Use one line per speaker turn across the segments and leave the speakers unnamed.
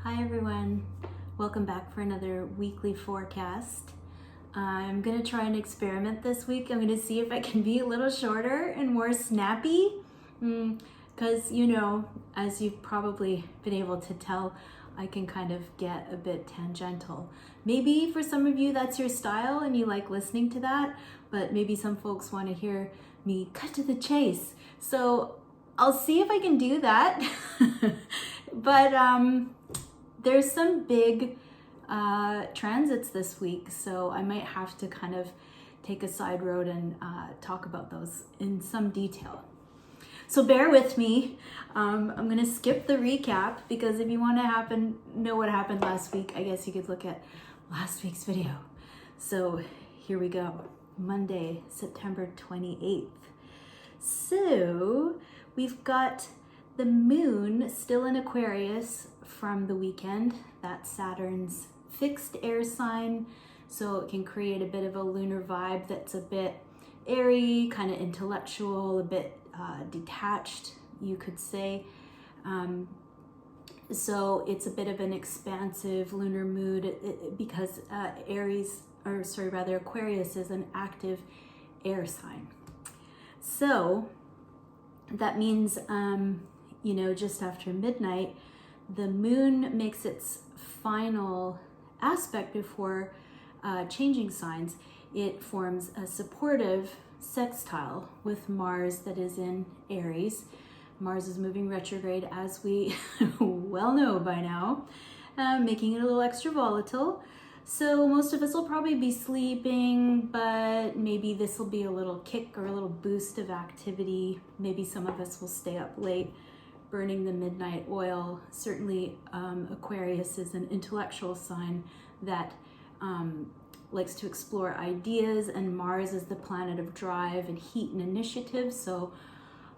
Hi everyone, welcome back for another weekly forecast. I'm going to try an experiment this week. I'm going to see if I can be a little shorter and more snappy because as you've probably been able to tell, I can kind of get a bit tangential. Maybe for some of you that's your style and you like listening to that, but maybe some folks want to hear me cut to the chase. So I'll see if I can do that. But there's some big transits this week, so I might have to kind of take a side road and talk about those in some detail. So bear with me. I'm going to skip the recap because if you want to know what happened last week, I guess you could look at last week's video. So here we go. Monday, September 28th. So we've got the moon still in Aquarius from the weekend. That's Saturn's fixed air sign, so it can create a bit of a lunar vibe that's a bit airy, kind of intellectual, a bit detached, you could say. So it's a bit of an expansive lunar mood because Aquarius is an active air sign. So that means, just after midnight, the moon makes its final aspect before changing signs. It forms a supportive sextile with Mars that is in Aries. Mars is moving retrograde, as we well know by now, making it a little extra volatile. So most of us will probably be sleeping, but maybe this will be a little kick or a little boost of activity. Maybe some of us will stay up late burning the midnight oil. Certainly Aquarius is an intellectual sign that likes to explore ideas, and Mars is the planet of drive and heat and initiative. So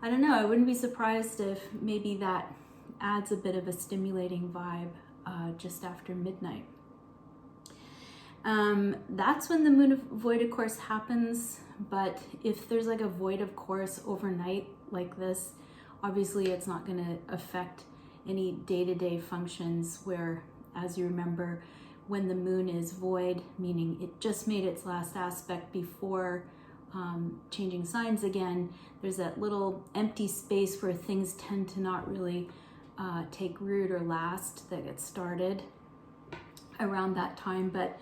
I don't know, I wouldn't be surprised if maybe that adds a bit of a stimulating vibe just after midnight. That's when the moon void of course happens, but if there's like a void of course overnight like this, obviously it's not going to affect any day-to-day functions where, as you remember, when the moon is void, meaning it just made its last aspect before changing signs again, there's that little empty space where things tend to not really take root or last, that gets started around that time. But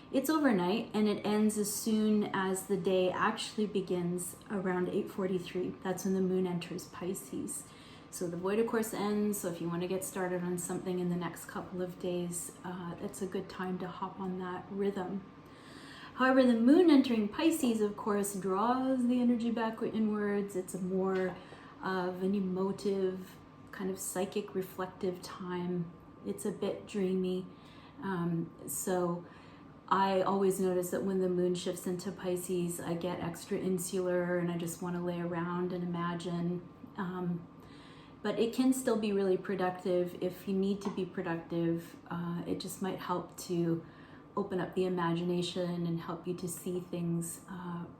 it's overnight and it ends as soon as the day actually begins around 8:43. That's when the moon enters Pisces. So the void of course ends. So if you want to get started on something in the next couple of days, it's a good time to hop on that rhythm. However, the moon entering Pisces, of course, draws the energy back inwards. It's a more of an emotive, kind of psychic, reflective time. It's a bit dreamy. So I always notice that when the moon shifts into Pisces, I get extra insular and I just want to lay around and imagine. But it can still be really productive if you need to be productive. It just might help to open up the imagination and help you to see things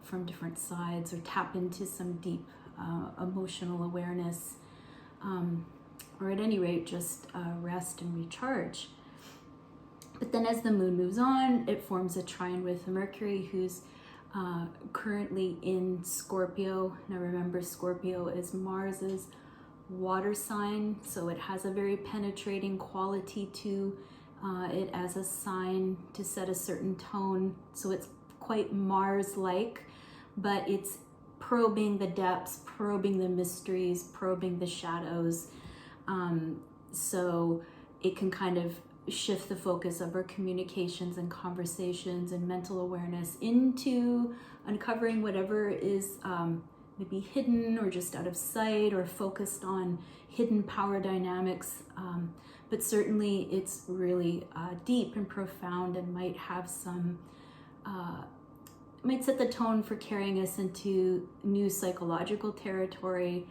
from different sides, or tap into some deep emotional awareness, or at any rate, just rest and recharge. But then as the moon moves on, it forms a trine with Mercury, who's currently in Scorpio. Now remember, Scorpio is Mars's water sign, so it has a very penetrating quality to it as a sign to set a certain tone. So it's quite Mars-like, but it's probing the depths, probing the mysteries, probing the shadows. So it can kind of shift the focus of our communications and conversations and mental awareness into uncovering whatever is maybe hidden or just out of sight, or focused on hidden power dynamics. But certainly it's really deep and profound, and might have some, might set the tone for carrying us into new psychological territory,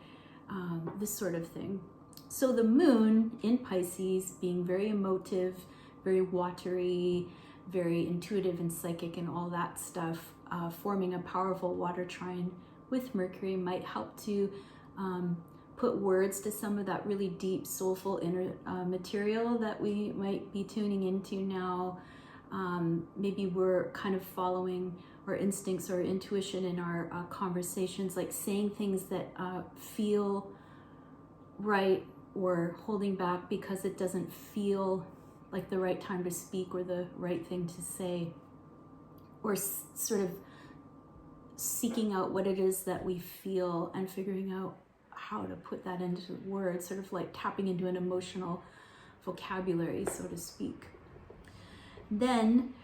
this sort of thing. So the moon in Pisces, being very emotive, very watery, very intuitive and psychic and all that stuff, forming a powerful water trine with Mercury might help to put words to some of that really deep, soulful inner material that we might be tuning into now. Maybe we're kind of following our instincts or intuition in our conversations, like saying things that feel right, or holding back because it doesn't feel like the right time to speak or the right thing to say, or sort of seeking out what it is that we feel and figuring out how to put that into words, sort of like tapping into an emotional vocabulary, so to speak. Then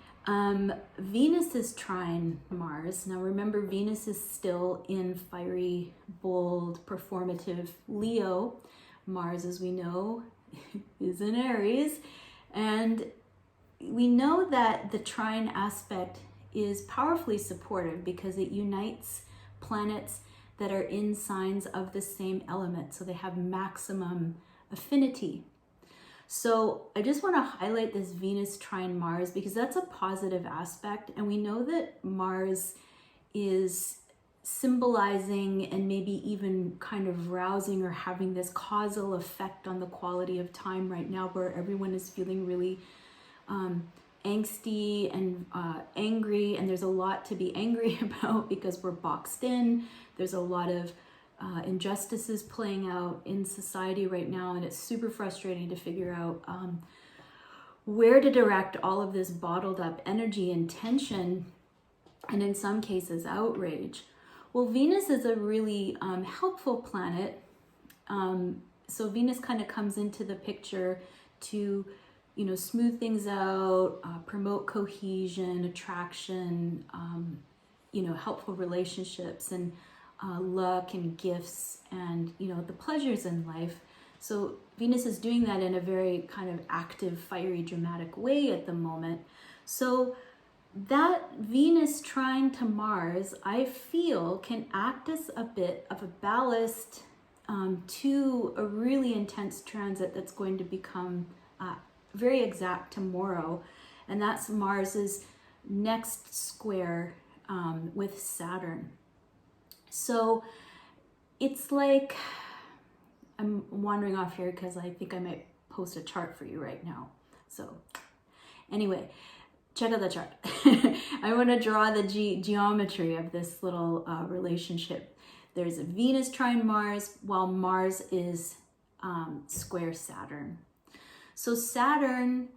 Venus is trine Mars. Now remember, Venus is still in fiery, bold, performative Leo. Mars, as we know, is in Aries. And we know that the trine aspect is powerfully supportive because it unites planets that are in signs of the same element, so they have maximum affinity. So I just want to highlight this Venus trine Mars because that's a positive aspect, and we know that Mars is symbolizing and maybe even kind of rousing or having this causal effect on the quality of time right now, where everyone is feeling really angsty and angry, and there's a lot to be angry about because we're boxed in. There's a lot of injustices playing out in society right now, and it's super frustrating to figure out where to direct all of this bottled up energy and tension, and in some cases outrage. Well, Venus is a really helpful planet. So Venus kind of comes into the picture to, you know, smooth things out, promote cohesion, attraction, you know, helpful relationships, and luck and gifts, and, you know, the pleasures in life. So Venus is doing that in a very kind of active, fiery, dramatic way at the moment. So that Venus trine to Mars, I feel, can act as a bit of a ballast to a really intense transit that's going to become very exact tomorrow. And that's Mars's next square with Saturn. So it's like, I'm wandering off here because I think I might post a chart for you right now. So anyway, check out the chart. I want to draw the geometry of this little relationship. There's a Venus trine Mars while Mars is square Saturn. So Saturn,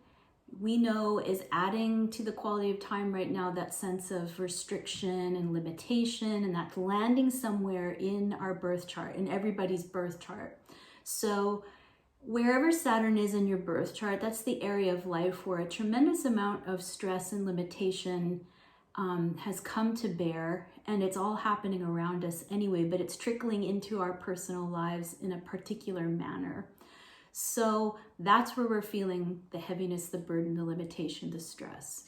we know, is adding to the quality of time right now, that sense of restriction and limitation, and that's landing somewhere in our birth chart, in everybody's birth chart. So wherever Saturn is in your birth chart, that's the area of life where a tremendous amount of stress and limitation has come to bear, and it's all happening around us anyway, but it's trickling into our personal lives in a particular manner. So that's where we're feeling the heaviness, the burden, the limitation, the stress.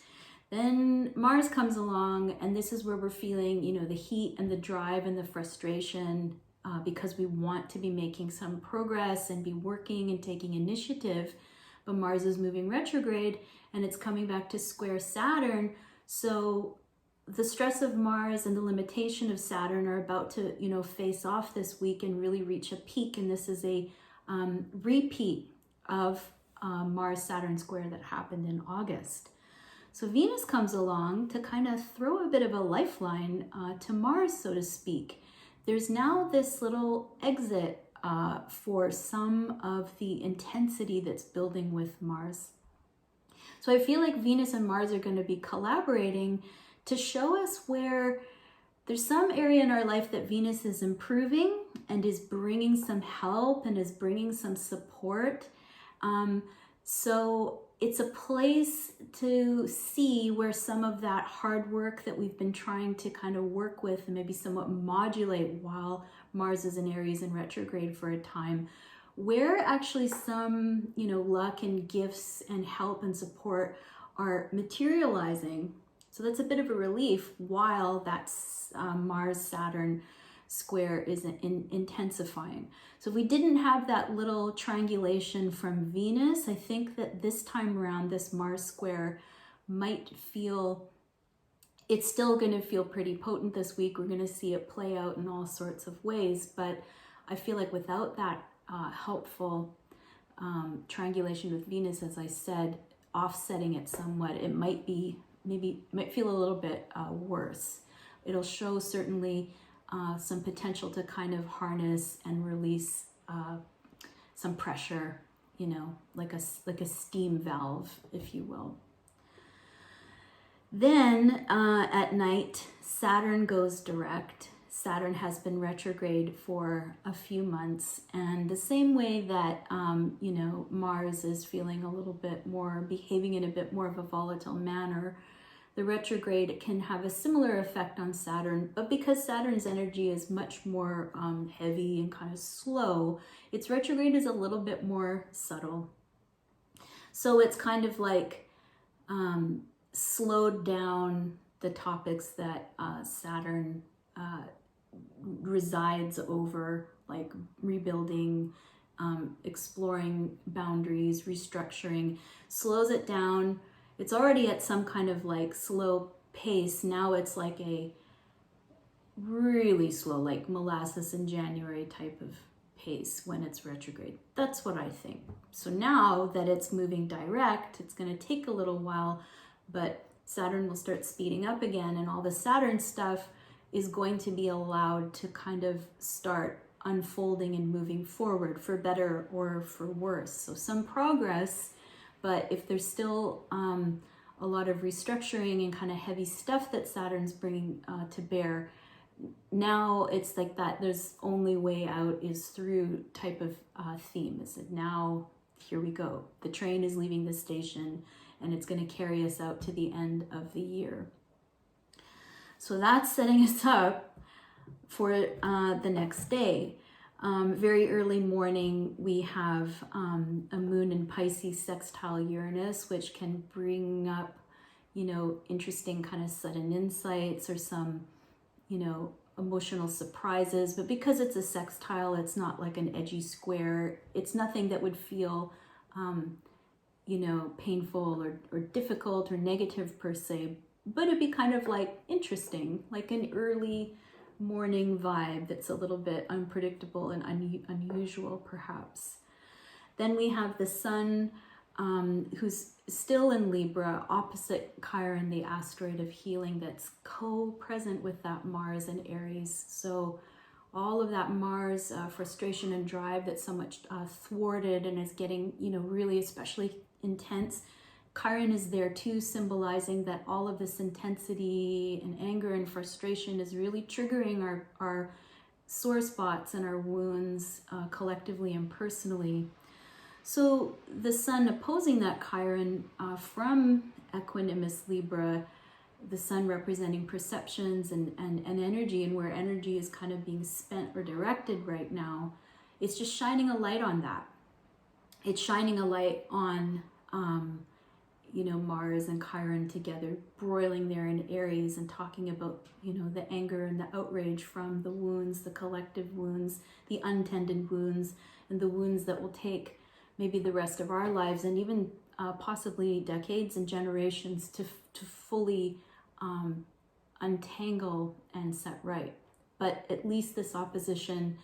Then Mars comes along, and this is where we're feeling, you know, the heat and the drive and the frustration because we want to be making some progress and be working and taking initiative. But Mars is moving retrograde, and it's coming back to square Saturn. So the stress of Mars and the limitation of Saturn are about to, you know, face off this week and really reach a peak. And this is a repeat of Mars-Saturn square that happened in August. So Venus comes along to kind of throw a bit of a lifeline to Mars, so to speak. There's now this little exit for some of the intensity that's building with Mars. So I feel like Venus and Mars are going to be collaborating to show us where there's some area in our life that Venus is improving and is bringing some help and is bringing some support. So it's a place to see where some of that hard work that we've been trying to kind of work with and maybe somewhat modulate while Mars is in Aries and retrograde for a time, where actually some, you know, luck and gifts and help and support are materializing. So that's a bit of a relief while that's Mars-Saturn square is intensifying. So if we didn't have that little triangulation from Venus, I think that this time around, this Mars square might feel, it's still going to feel pretty potent this week. We're going to see it play out in all sorts of ways, but I feel like without that helpful triangulation with Venus, as I said, offsetting it somewhat, it might feel a little bit worse. It'll show certainly some potential to kind of harness and release some pressure, you know, like a steam valve, if you will. Then at night, Saturn goes direct. Saturn has been retrograde for a few months, and the same way that you know, Mars is feeling a little bit more, behaving in a bit more of a volatile manner, the retrograde can have a similar effect on Saturn, but because Saturn's energy is much more heavy and kind of slow, its retrograde is a little bit more subtle. So it's kind of like slowed down the topics that Saturn resides over, like rebuilding, exploring boundaries, restructuring, slows it down. It's already at some kind of like slow pace. Now it's like a really slow, like molasses in January type of pace when it's retrograde. That's what I think. So now that it's moving direct, it's going to take a little while, but Saturn will start speeding up again, and all the Saturn stuff is going to be allowed to kind of start unfolding and moving forward, for better or for worse. So some progress, but if there's still a lot of restructuring and kind of heavy stuff that Saturn's bringing to bear, now it's like that there's only way out is through type of theme. Is it now, here we go. The train is leaving the station and it's going to carry us out to the end of the year. So that's setting us up for the next day. Very early morning, we have a moon in Pisces sextile Uranus, which can bring up, you know, interesting kind of sudden insights or some, you know, emotional surprises. But because it's a sextile, it's not like an edgy square. It's nothing that would feel, you know, painful or difficult or negative per se, but it'd be kind of like interesting, like an early morning vibe that's a little bit unpredictable and unusual perhaps. Then we have the sun, who's still in Libra, opposite Chiron, the asteroid of healing, that's co-present with that Mars and Aries. So all of that Mars frustration and drive that's so much thwarted and is getting, you know, really especially intense. Chiron is there too, symbolizing that all of this intensity and anger and frustration is really triggering our sore spots and our wounds collectively and personally. So the sun opposing that Chiron from equanimous Libra, the sun representing perceptions and energy, and where energy is kind of being spent or directed right now, it's just shining a light on that. It's shining a light on you know, Mars and Chiron together, broiling there in Aries and talking about, you know, the anger and the outrage from the wounds, the collective wounds, the untended wounds, and the wounds that will take maybe the rest of our lives and even possibly decades and generations to fully untangle and set right. But at least this opposition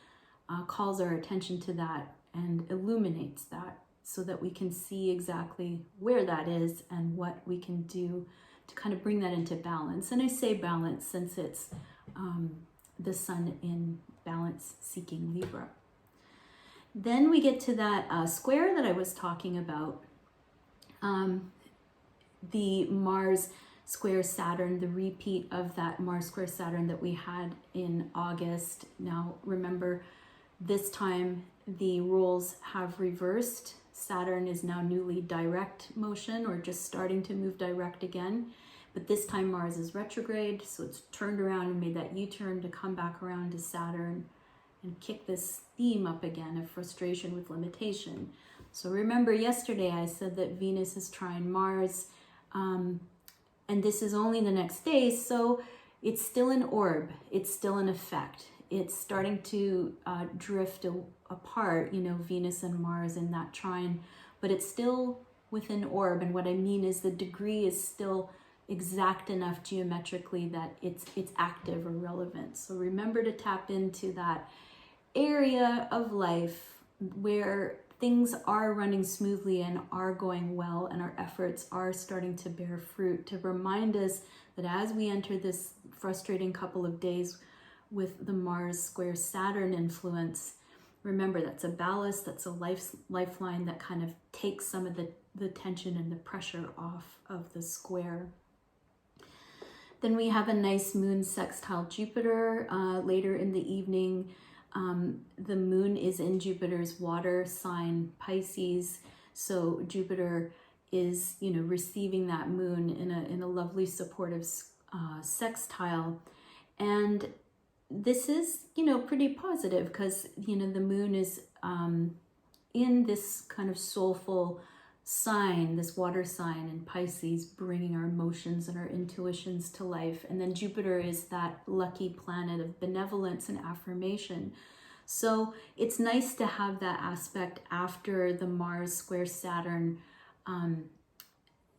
calls our attention to that and illuminates that, so that we can see exactly where that is and what we can do to kind of bring that into balance. And I say balance since it's the sun in balance-seeking Libra. Then we get to that square that I was talking about, the Mars square Saturn, the repeat of that Mars square Saturn that we had in August. Now, remember, this time the roles have reversed. Saturn is now newly direct motion, or just starting to move direct again. But this time Mars is retrograde, so it's turned around and made that U-turn to come back around to Saturn and kick this theme up again of frustration with limitation. So remember yesterday I said that Venus is trine Mars, and this is only the next day, so it's still an orb, it's still an effect. It's starting to drift apart, you know, Venus and Mars in that trine, but it's still within orb. And what I mean is the degree is still exact enough geometrically that it's active or relevant. So remember to tap into that area of life where things are running smoothly and are going well and our efforts are starting to bear fruit, to remind us that as we enter this frustrating couple of days with the Mars square Saturn influence, remember that's a ballast, that's a lifeline that kind of takes some of the tension and the pressure off of the square. Then we have a nice moon sextile Jupiter later in the evening. The moon is in Jupiter's water sign, Pisces. So Jupiter is, receiving that moon in a lovely supportive sextile. And this is, pretty positive because, the moon is in this kind of soulful sign, this water sign in Pisces, bringing our emotions and our intuitions to life. And then Jupiter is that lucky planet of benevolence and affirmation. So it's nice to have that aspect after the Mars square Saturn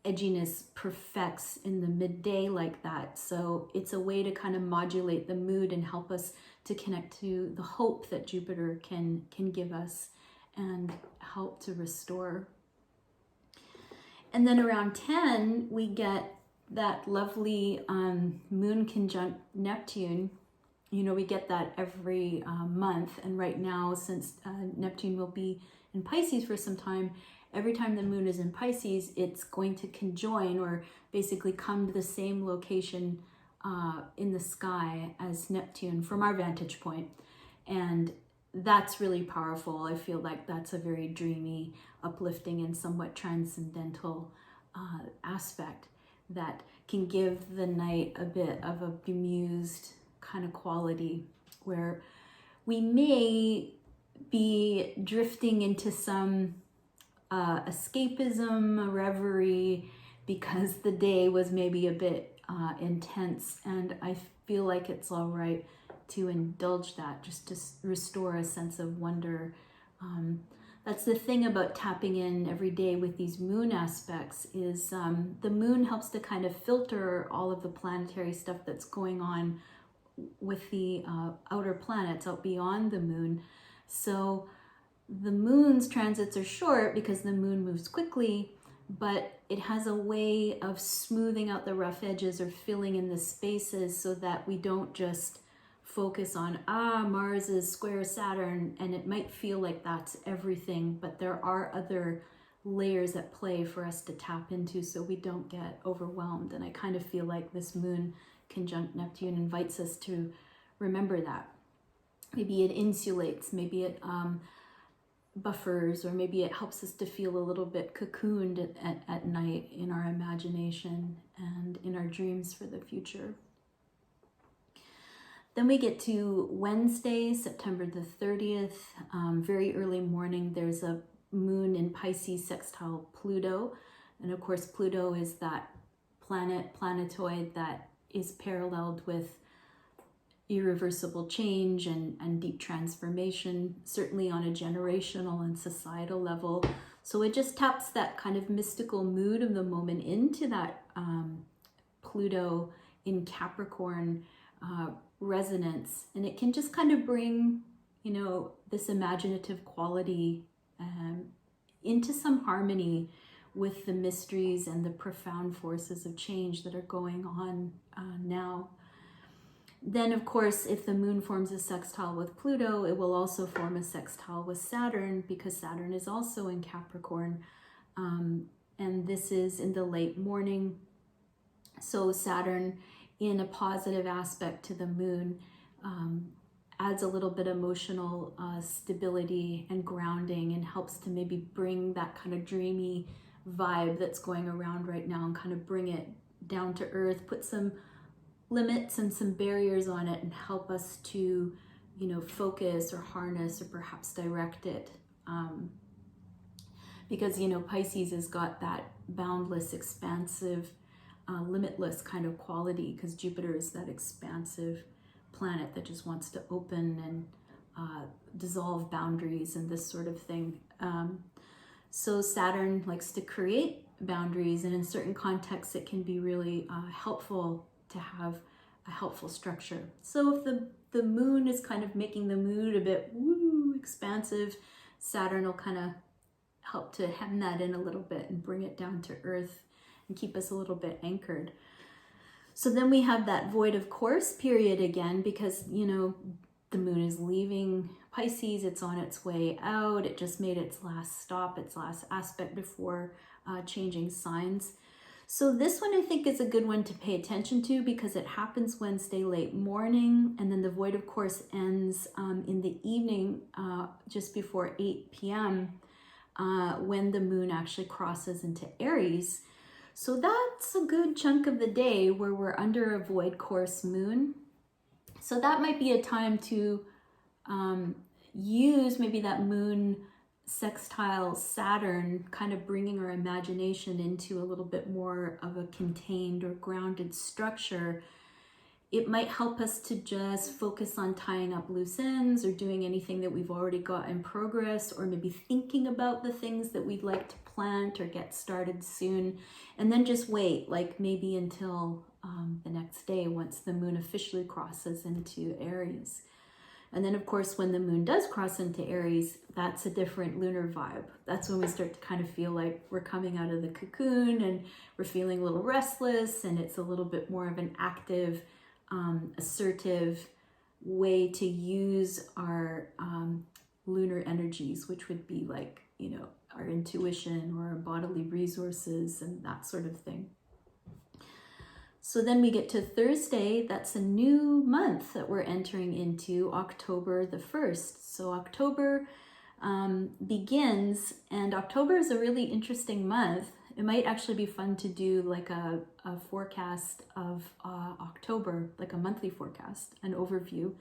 edginess perfects in the midday like that. So it's a way to kind of modulate the mood and help us to connect to the hope that Jupiter can give us and help to restore. And then around 10, we get that lovely moon conjunct Neptune. We get that every month. And right now, since Neptune will be in Pisces for some time, every time the moon is in Pisces, it's going to conjoin or basically come to the same location in the sky as Neptune from our vantage point. And that's really powerful. I feel like that's a very dreamy, uplifting, and somewhat transcendental aspect that can give the night a bit of a bemused kind of quality where we may be drifting into some escapism, a reverie, because the day was maybe a bit intense, and I feel like it's all right to indulge that, just to restore a sense of wonder. That's the thing about tapping in every day with these moon aspects is the moon helps to kind of filter all of the planetary stuff that's going on with the outer planets out beyond the moon. So the moon's transits are short because the moon moves quickly, but it has a way of smoothing out the rough edges or filling in the spaces so that we don't just focus on, Mars is square Saturn, and it might feel like that's everything, but there are other layers at play for us to tap into so we don't get overwhelmed. And I kind of feel like this moon conjunct Neptune invites us to remember that. Maybe it insulates, maybe it buffers, or maybe it helps us to feel a little bit cocooned at night in our imagination and in our dreams for the future. Then we get to Wednesday, September the 30th, very early morning. There's a moon in Pisces sextile Pluto. And of course, Pluto is that planetoid that is paralleled with irreversible change and deep transformation, certainly on a generational and societal level. So it just taps that kind of mystical mood of the moment into that Pluto in Capricorn resonance, and it can just kind of bring, this imaginative quality into some harmony with the mysteries and the profound forces of change that are going on now. Then, of course, if the moon forms a sextile with Pluto, it will also form a sextile with Saturn because Saturn is also in Capricorn. And this is in the late morning. So Saturn, in a positive aspect to the moon, adds a little bit of emotional stability and grounding, and helps to maybe bring that kind of dreamy vibe that's going around right now and kind of bring it down to earth, put some limits and some barriers on it, and help us to, focus or harness or perhaps direct it. Because, Pisces has got that boundless, expansive, limitless kind of quality, because Jupiter is that expansive planet that just wants to open and dissolve boundaries and this sort of thing. So Saturn likes to create boundaries, and in certain contexts it can be really helpful to have a helpful structure. So if the moon is kind of making the mood a bit expansive, Saturn will kind of help to hem that in a little bit and bring it down to earth and keep us a little bit anchored. So then we have that void of course period again, because, you know, the moon is leaving Pisces, it's on its way out, it just made its last stop, its last aspect before changing signs. So this one I think is a good one to pay attention to, because it happens Wednesday late morning, and then the void of course ends in the evening just before 8 p.m. When the moon actually crosses into Aries. So that's a good chunk of the day where we're under a void course moon. So that might be a time to use maybe that moon sextile Saturn, kind of bringing our imagination into a little bit more of a contained or grounded structure. It might help us to just focus on tying up loose ends or doing anything that we've already got in progress, or maybe thinking about the things that we'd like to plant or get started soon, and then just wait, like maybe until the next day once the moon officially crosses into Aries. And then of course, when the moon does cross into Aries, that's a different lunar vibe. That's when we start to kind of feel like we're coming out of the cocoon and we're feeling a little restless, and it's a little bit more of an active, assertive way to use our lunar energies, which would be like, you know, our intuition or our bodily resources and that sort of thing. So then we get to Thursday, that's a new month that we're entering into, October the 1st. So October begins, and October is a really interesting month. It might actually be fun to do like a forecast of October, like a monthly forecast, an overview.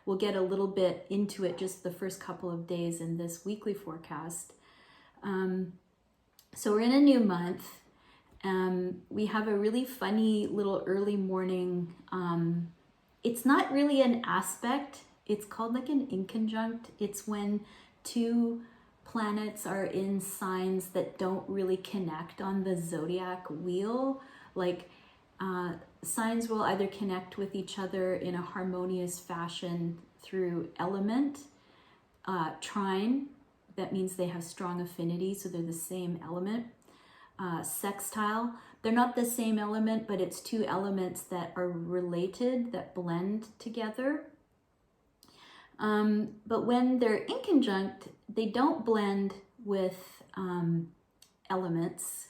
We'll get a little bit into it just the first couple of days in this weekly forecast. So we're in a new month. We have a really funny little early morning. It's not really an aspect. It's called like an inconjunct. It's when two planets are in signs that don't really connect on the zodiac wheel. Like signs will either connect with each other in a harmonious fashion through element, trine, that means they have strong affinity, so they're the same element. Sextile, they're not the same element, but it's two elements that are related, that blend together. But when they're inconjunct, they don't blend with elements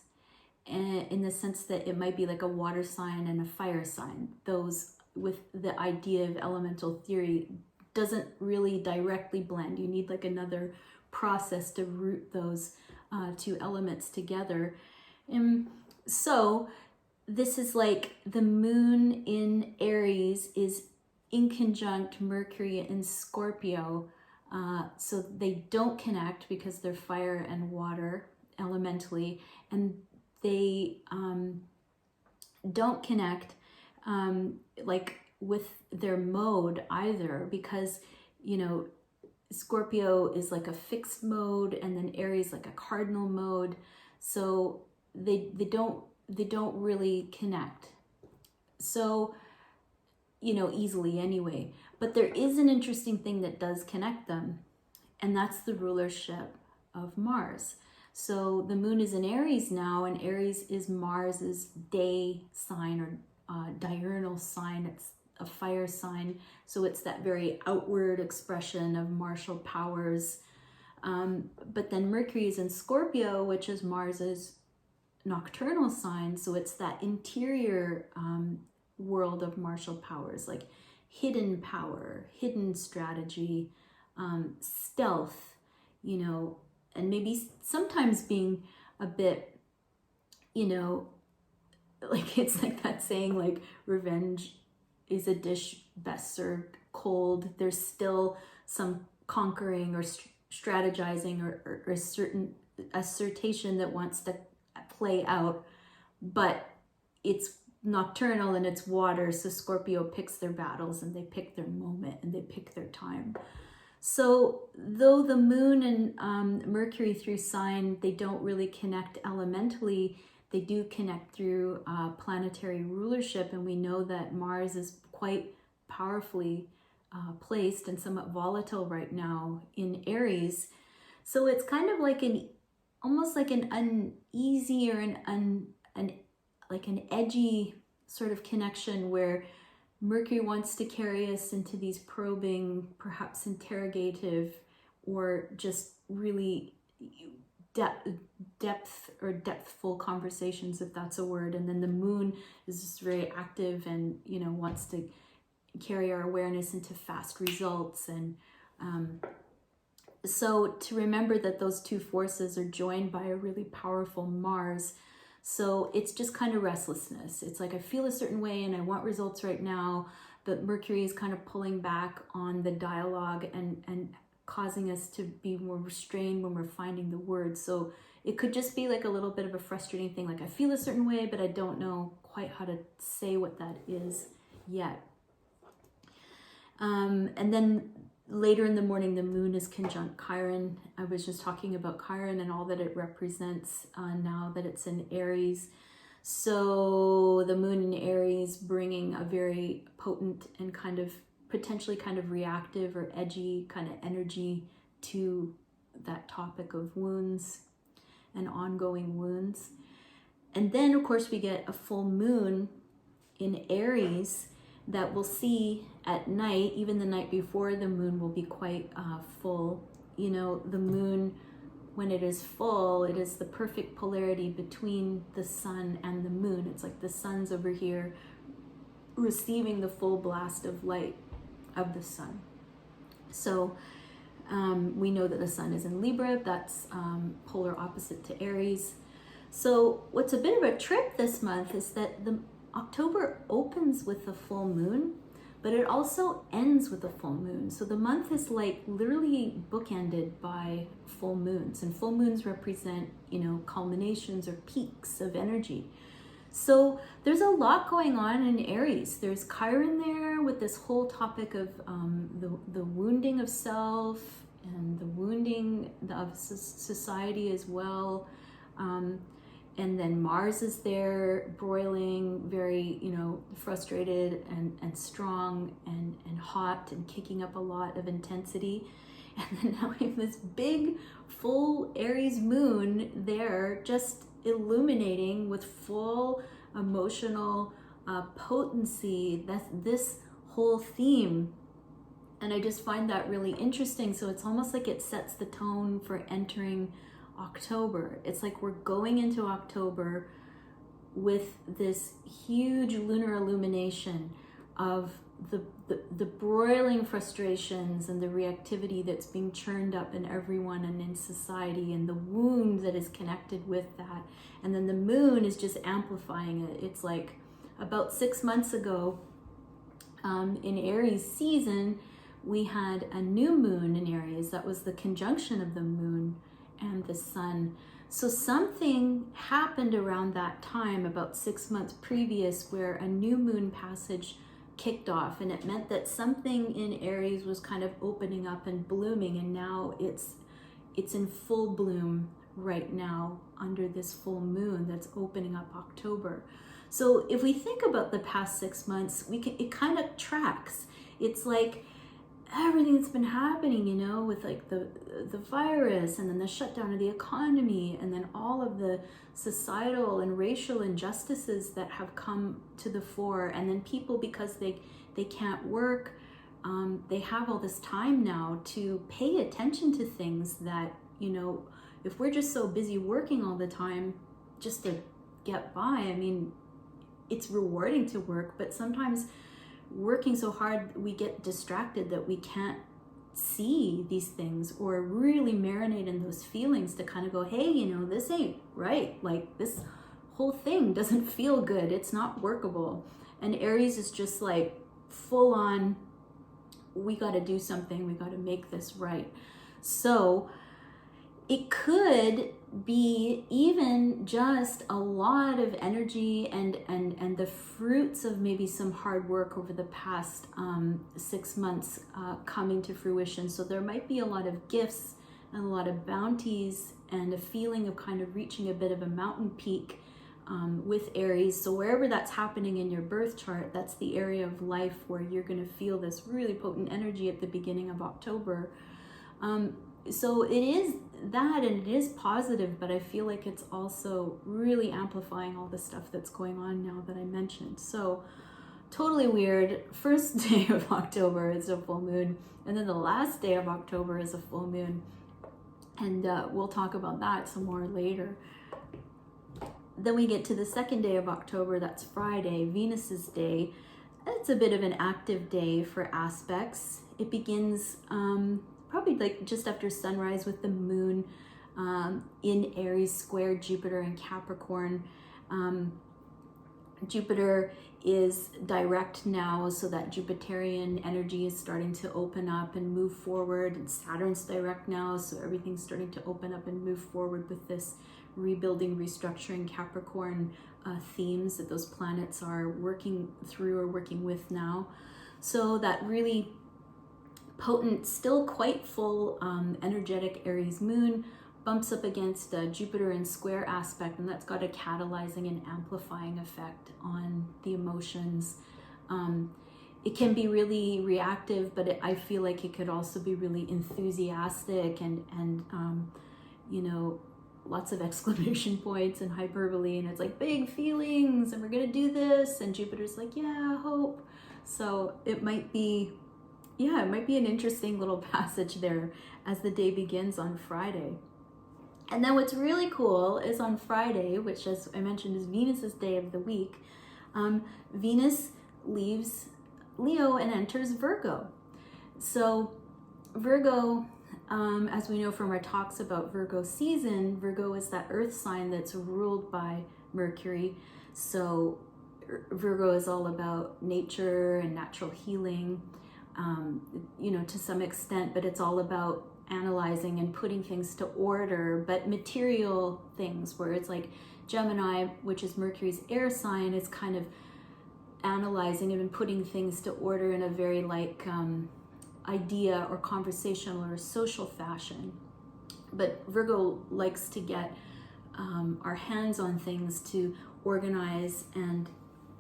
in the sense that it might be like a water sign and a fire sign. Those, with the idea of elemental theory, doesn't really directly blend. You need like another process to root those two elements together. So this is like the moon in Aries is inconjunct Mercury in Scorpio. So they don't connect because they're fire and water elementally, and they don't connect like with their mode either, because, you know, Scorpio is like a fixed mode and then Aries like a cardinal mode. So they don't really connect. So, you know, easily anyway. But there is an interesting thing that does connect them, and that's the rulership of Mars. So the moon is in Aries now, and Aries is Mars's day sign or diurnal sign. It's a fire sign, so it's that very outward expression of martial powers. But then Mercury is in Scorpio, which is Mars's nocturnal sign, so it's that interior world of martial powers, like hidden power, hidden strategy, stealth, you know, and maybe sometimes being a bit, you know, like it's like that saying, like revenge is a dish best served cold. There's still some conquering or strategizing or a certain assertion that wants to play out, but it's nocturnal and it's water, so Scorpio picks their battles and they pick their moment and they pick their time. So though the moon and Mercury through sign, they don't really connect elementally, they do connect through planetary rulership, and we know that Mars is quite powerfully placed and somewhat volatile right now in Aries. So it's kind of like almost like an uneasy or like an edgy sort of connection where Mercury wants to carry us into these probing, perhaps interrogative, or just really depthful conversations, if that's a word. And then the moon is just very active and, you know, wants to carry our awareness into fast results. And so to remember that those two forces are joined by a really powerful Mars. So it's just kind of restlessness. It's like I feel a certain way and I want results right now, but Mercury is kind of pulling back on the dialogue and causing us to be more restrained when we're finding the words. So it could just be like a little bit of a frustrating thing. Like I feel a certain way, but I don't know quite how to say what that is yet. And then later in the morning, the moon is conjunct Chiron. I was just talking about Chiron and all that it represents now that it's in Aries. So the moon in Aries bringing a very potent and kind of potentially kind of reactive or edgy kind of energy to that topic of wounds and ongoing wounds. And then of course we get a full moon in Aries that we'll see at night. Even the night before, the moon will be quite full. You know, the moon, when it is full, it is the perfect polarity between the sun and the moon. It's like the sun's over here receiving the full blast of light of the sun. So we know that the sun is in Libra. That's polar opposite to Aries. So what's a bit of a trip this month is that the October opens with the full moon, but it also ends with the full moon. So the month is like literally bookended by full moons, and full moons represent, you know, culminations or peaks of energy. So there's a lot going on in Aries. There's Chiron there with this whole topic of the wounding of self and the wounding of society as well. And then Mars is there, broiling, very, you know, frustrated and strong and hot and kicking up a lot of intensity. And then now we have this big, full Aries moon there, just illuminating with full emotional potency. That's this whole theme. And I just find that really interesting. So it's almost like it sets the tone for entering October. It's like we're going into October with this huge lunar illumination of the broiling frustrations and the reactivity that's being churned up in everyone and in society, and the wound that is connected with that. And then the moon is just amplifying it. It's like about 6 months ago in Aries season, we had a new moon in Aries. That was the conjunction of the moon and the sun. So something happened around that time, about 6 months previous, where a new moon passage kicked off, and it meant that something in Aries was kind of opening up and blooming, and now it's in full bloom right now under this full moon that's opening up October. So if we think about the past 6 months, it kind of tracks. It's like everything that's been happening, you know, with like the virus, and then the shutdown of the economy, and then all of the societal and racial injustices that have come to the fore. And then people, because they can't work, they have all this time now to pay attention to things that, you know, if we're just so busy working all the time just to get by, I mean, it's rewarding to work, but sometimes working so hard, we get distracted that we can't see these things or really marinate in those feelings to kind of go, hey, you know, this ain't right. Like, this whole thing doesn't feel good. It's not workable. And Aries is just like full on, we got to do something. We got to make this right. So it could be even just a lot of energy and the fruits of maybe some hard work over the past 6 months coming to fruition. So there might be a lot of gifts and a lot of bounties and a feeling of kind of reaching a bit of a mountain peak with Aries. So wherever that's happening in your birth chart, that's the area of life where you're going to feel this really potent energy at the beginning of October. So it is that, and it is positive, but I feel like it's also really amplifying all the stuff that's going on now that I mentioned. So totally weird. First day of October is a full moon, and then the last day of October is a full moon. And we'll talk about that some more later. Then we get to the second day of October, that's Friday, Venus's day. It's a bit of an active day for aspects. It begins probably like just after sunrise with the moon in Aries square Jupiter and Capricorn. Jupiter is direct now, so that Jupiterian energy is starting to open up and move forward, and Saturn's direct now, so everything's starting to open up and move forward with this rebuilding, restructuring Capricorn themes that those planets are working through or working with now. So that really potent, still quite full energetic Aries moon bumps up against Jupiter in square aspect, and that's got a catalyzing and amplifying effect on the emotions. It can be really reactive, but I feel like it could also be really enthusiastic and you know, lots of exclamation points and hyperbole, and it's like big feelings and we're gonna do this, and Jupiter's like, yeah, hope. So it might be, yeah, it might be an interesting little passage there as the day begins on Friday. And then what's really cool is on Friday, which as I mentioned is Venus's day of the week, Venus leaves Leo and enters Virgo. So Virgo, as we know from our talks about Virgo season, Virgo is that earth sign that's ruled by Mercury. So Virgo is all about nature and natural healing, you know, to some extent, but it's all about analyzing and putting things to order, but material things, where it's like Gemini, which is Mercury's air sign, is kind of analyzing and putting things to order in a very like idea or conversational or social fashion. But Virgo likes to get our hands on things to organize and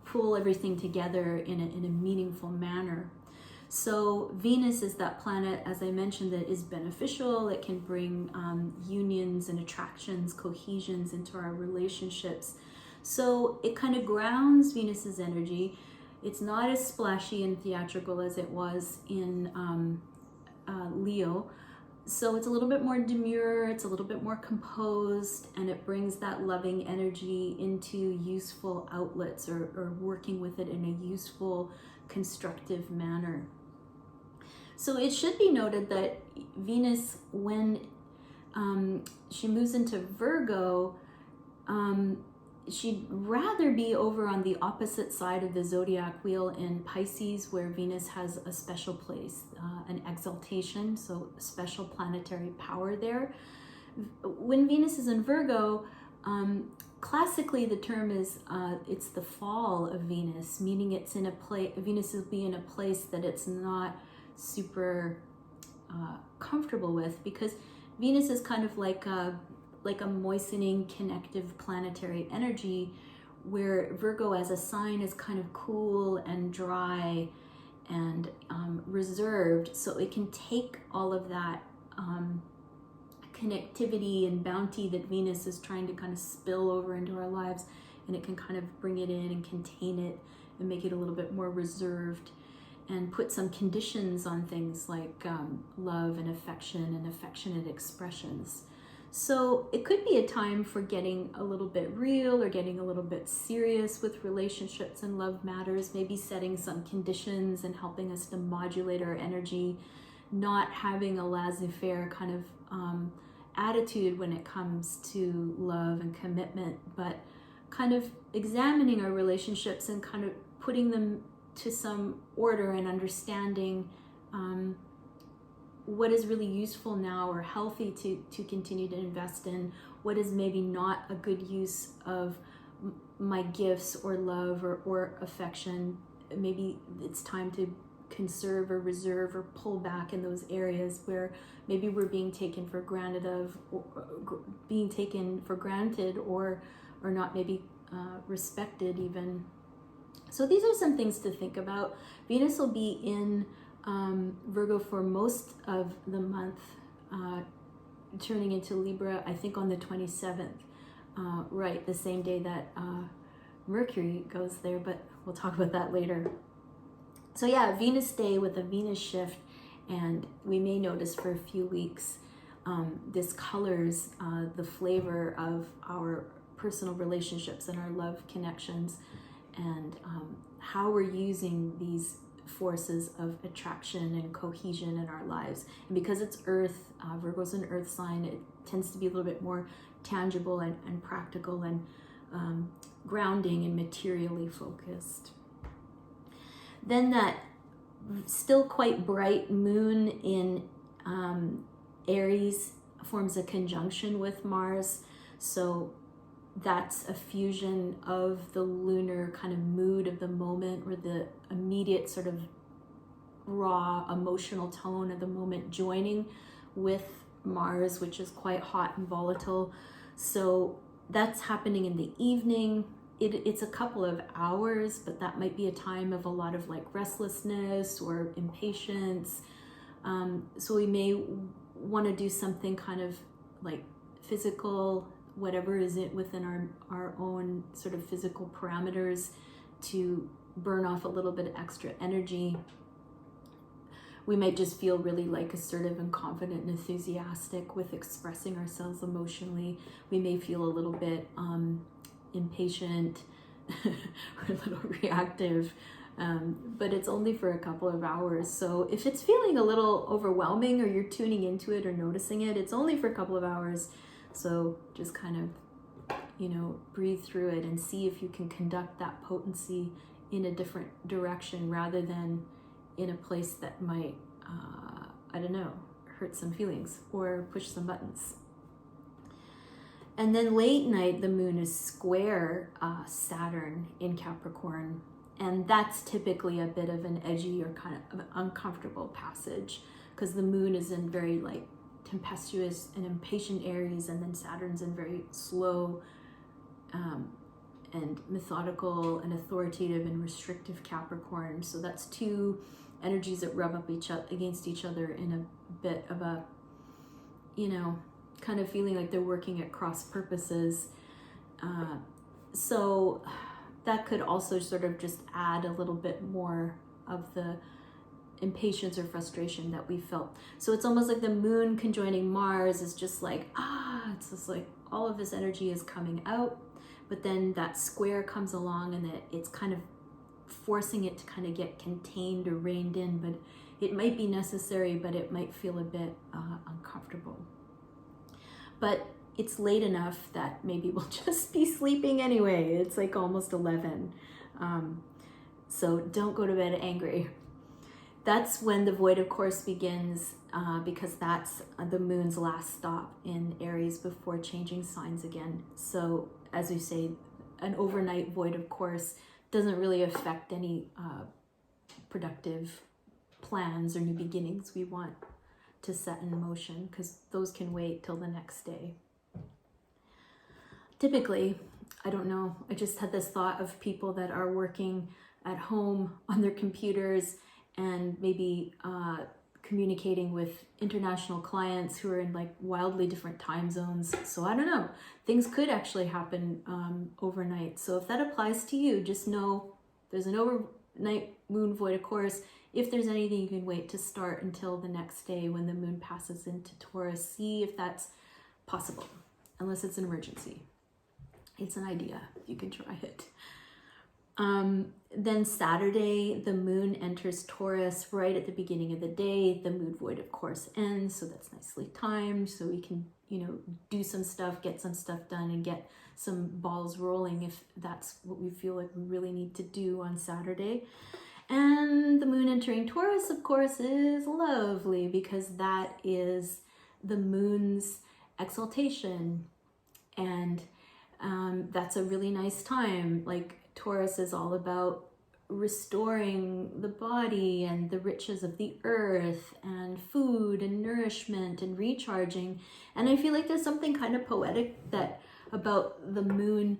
pull everything together in a meaningful manner. So Venus is that planet, as I mentioned, that is beneficial. It can bring unions and attractions, cohesions into our relationships. So it kind of grounds Venus's energy. It's not as splashy and theatrical as it was in Leo. So it's a little bit more demure, it's a little bit more composed, and it brings that loving energy into useful outlets, or working with it in a useful, constructive manner. So it should be noted that Venus, when she moves into Virgo, she'd rather be over on the opposite side of the zodiac wheel in Pisces, where Venus has a special place, an exaltation, so special planetary power there. When Venus is in Virgo, classically the term is it's the fall of Venus, meaning it's in a place, Venus will be in a place that it's not super comfortable with, because Venus is kind of like a moistening, connective planetary energy, where Virgo as a sign is kind of cool and dry and reserved. So it can take all of that connectivity and bounty that Venus is trying to kind of spill over into our lives, and it can kind of bring it in and contain it and make it a little bit more reserved, and put some conditions on things like love and affection and affectionate expressions. So it could be a time for getting a little bit real, or getting a little bit serious with relationships and love matters, maybe setting some conditions and helping us to modulate our energy, not having a laissez-faire kind of attitude when it comes to love and commitment, but kind of examining our relationships and kind of putting them to some order and understanding what is really useful now or healthy to continue to invest in, what is maybe not a good use of my gifts or love or affection. Maybe it's time to conserve or reserve or pull back in those areas where maybe we're being taken for granted or not maybe respected even. So these are some things to think about. Venus will be in Virgo for most of the month, turning into Libra, I think on the 27th, right, the same day that Mercury goes there, but we'll talk about that later. So yeah, Venus day with a Venus shift, and we may notice for a few weeks, this colors the flavor of our personal relationships and our love connections, and how we're using these forces of attraction and cohesion in our lives. And because it's Earth, Virgo's an Earth sign, it tends to be a little bit more tangible and practical and grounding and materially focused. Then that still quite bright moon in Aries forms a conjunction with Mars. So that's a fusion of the lunar kind of mood of the moment, or the immediate sort of raw emotional tone of the moment joining with Mars, which is quite hot and volatile. So that's happening in the evening. It's a couple of hours, but that might be a time of a lot of like restlessness or impatience. So we may want to do something kind of like physical, whatever is it within our own sort of physical parameters, to burn off a little bit of extra energy. We might just feel really like assertive and confident and enthusiastic with expressing ourselves emotionally. We may feel a little bit impatient or a little reactive, but it's only for a couple of hours. So if it's feeling a little overwhelming, or you're tuning into it or noticing it, it's only for a couple of hours. So just kind of, breathe through it and see if you can conduct that potency in a different direction, rather than in a place that might, hurt some feelings or push some buttons. And then late night, the moon is square Saturn in Capricorn. And that's typically a bit of an edgy or kind of an uncomfortable passage, because the moon is in very like tempestuous and impatient Aries, and then Saturn's in very slow and methodical and authoritative and restrictive Capricorn. So that's two energies that rub up against each other in a bit of a, kind of feeling like they're working at cross purposes. So that could also sort of just add a little bit more of the impatience or frustration that we felt. So it's almost like the moon conjoining Mars is just like, it's just like all of this energy is coming out, but then that square comes along and it's kind of forcing it to kind of get contained or reined in, but it might be necessary, but it might feel a bit uncomfortable. But it's late enough that maybe we'll just be sleeping anyway. It's like almost 11. So don't go to bed angry. That's when the void of course begins, because that's the moon's last stop in Aries before changing signs again. So as we say, an overnight void of course doesn't really affect any productive plans or new beginnings we want to set in motion, because those can wait till the next day. Typically, I don't know, I just had this thought of people that are working at home on their computers and maybe communicating with international clients who are in like wildly different time zones. So I don't know, things could actually happen overnight. So if that applies to you, just know there's an overnight moon void of course. If there's anything, you can wait to start until the next day when the moon passes into Taurus. See if that's possible, unless it's an emergency. It's an idea, you can try it. Then Saturday, the moon enters Taurus right at the beginning of the day. The moon void of course ends, so that's nicely timed, so we can, do some stuff, get some stuff done, and get some balls rolling if that's what we feel like we really need to do on Saturday. And the moon entering Taurus, of course, is lovely, because that is the moon's exaltation, and that's a really nice time. Like Taurus is all about restoring the body and the riches of the earth and food and nourishment and recharging. And I feel like there's something kind of poetic about the moon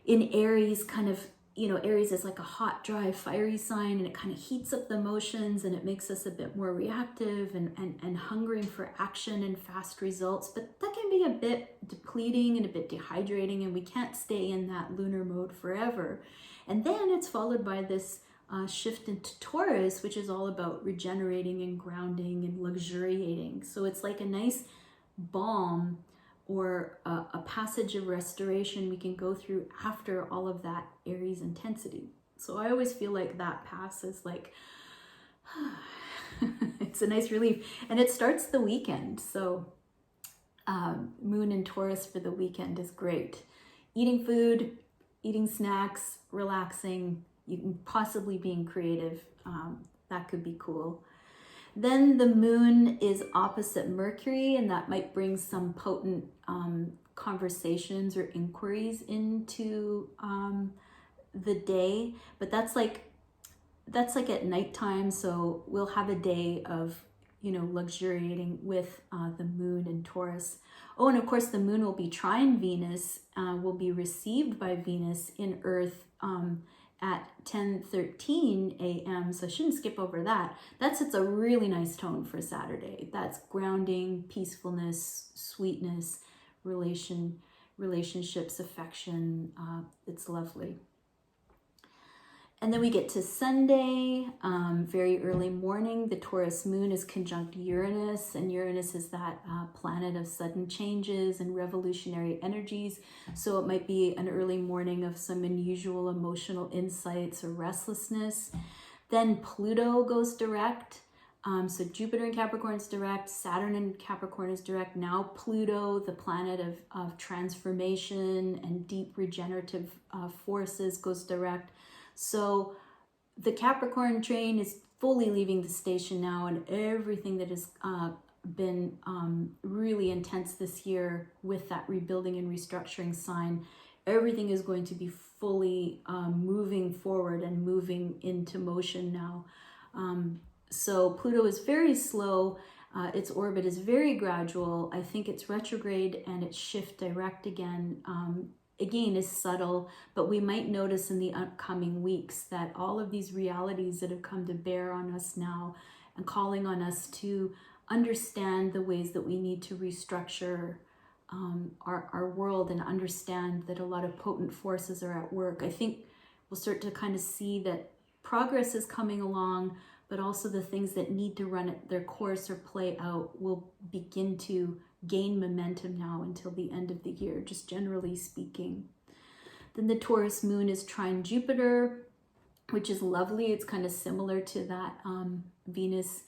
in Aries, kind of, you know, Aries is like a hot, dry, fiery sign, and it kind of heats up the emotions, and it makes us a bit more reactive and hungering for action and fast results. But that can be a bit depleting and a bit dehydrating, and we can't stay in that lunar mode forever. And then it's followed by this shift into Taurus, which is all about regenerating and grounding and luxuriating. So it's like a nice balm or a passage of restoration we can go through after all of that Aries intensity. So I always feel like that pass is like, it's a nice relief. And it starts the weekend. So Moon in Taurus for the weekend is great. Eating food, eating snacks, relaxing, you can possibly being creative. That could be cool. Then the moon is opposite Mercury, and that might bring some potent conversations or inquiries into the day. But that's like at nighttime, so we'll have a day of, you know, luxuriating with the moon in Taurus. Oh, and of course the moon will be trine Venus, will be received by Venus in Earth at 10:13 a.m. So I shouldn't skip over that. That sets a really nice tone for Saturday. That's grounding, peacefulness, sweetness, relationships, affection. It's lovely. And then we get to Sunday, very early morning. The Taurus moon is conjunct Uranus, and Uranus is that planet of sudden changes and revolutionary energies. So it might be an early morning of some unusual emotional insights or restlessness. Then Pluto goes direct. So Jupiter in Capricorn is direct, Saturn in Capricorn is direct. Now Pluto, the planet of transformation and deep regenerative forces, goes direct. So the Capricorn train is fully leaving the station now, and everything that has been really intense this year with that rebuilding and restructuring sign, everything is going to be fully moving forward and moving into motion now. So Pluto is very slow. Its orbit is very gradual. I think it's retrograde and its shift direct again. Again, is subtle, but we might notice in the upcoming weeks that all of these realities that have come to bear on us now and calling on us to understand the ways that we need to restructure our world and understand that a lot of potent forces are at work. I think we'll start to kind of see that progress is coming along, but also the things that need to run their course or play out will begin to gain momentum now until the end of the year, just generally speaking. Then the Taurus moon is trine Jupiter, which is lovely. It's kind of similar to that Venus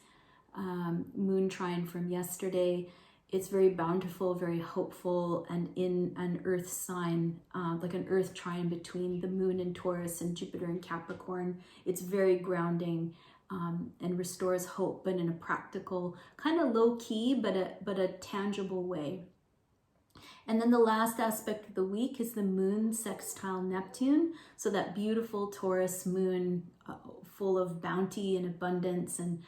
moon trine from yesterday. It's very bountiful, very hopeful, and in an earth sign, like an earth trine between the moon in Taurus and Jupiter in Capricorn. It's very grounding. And restores hope, but in a practical, kind of low key, but a tangible way. And then the last aspect of the week is the moon sextile Neptune. So that beautiful Taurus moon, full of bounty and abundance and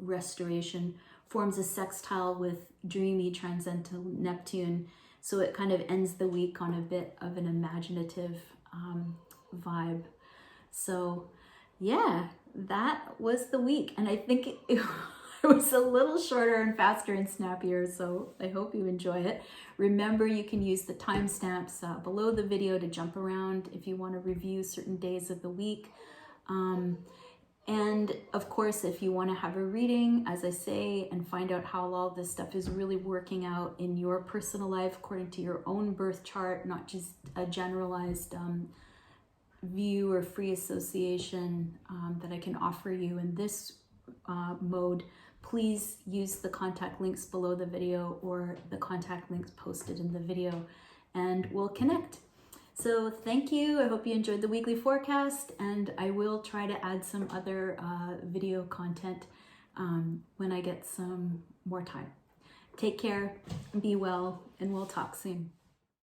restoration, forms a sextile with dreamy transcendental Neptune. So it kind of ends the week on a bit of an imaginative vibe. So yeah, that was the week, and I think it was a little shorter and faster and snappier, so I hope you enjoy it. Remember, you can use the timestamps below the video to jump around if you want to review certain days of the week. And of course, if you want to have a reading, as I say, and find out how all this stuff is really working out in your personal life according to your own birth chart, not just a generalized view or free association that I can offer you in this mode, please use the contact links below the video or the contact links posted in the video, and we'll connect. So thank you. I hope you enjoyed the weekly forecast, and I will try to add some other video content when I get some more time. Take care, be well, and we'll talk soon.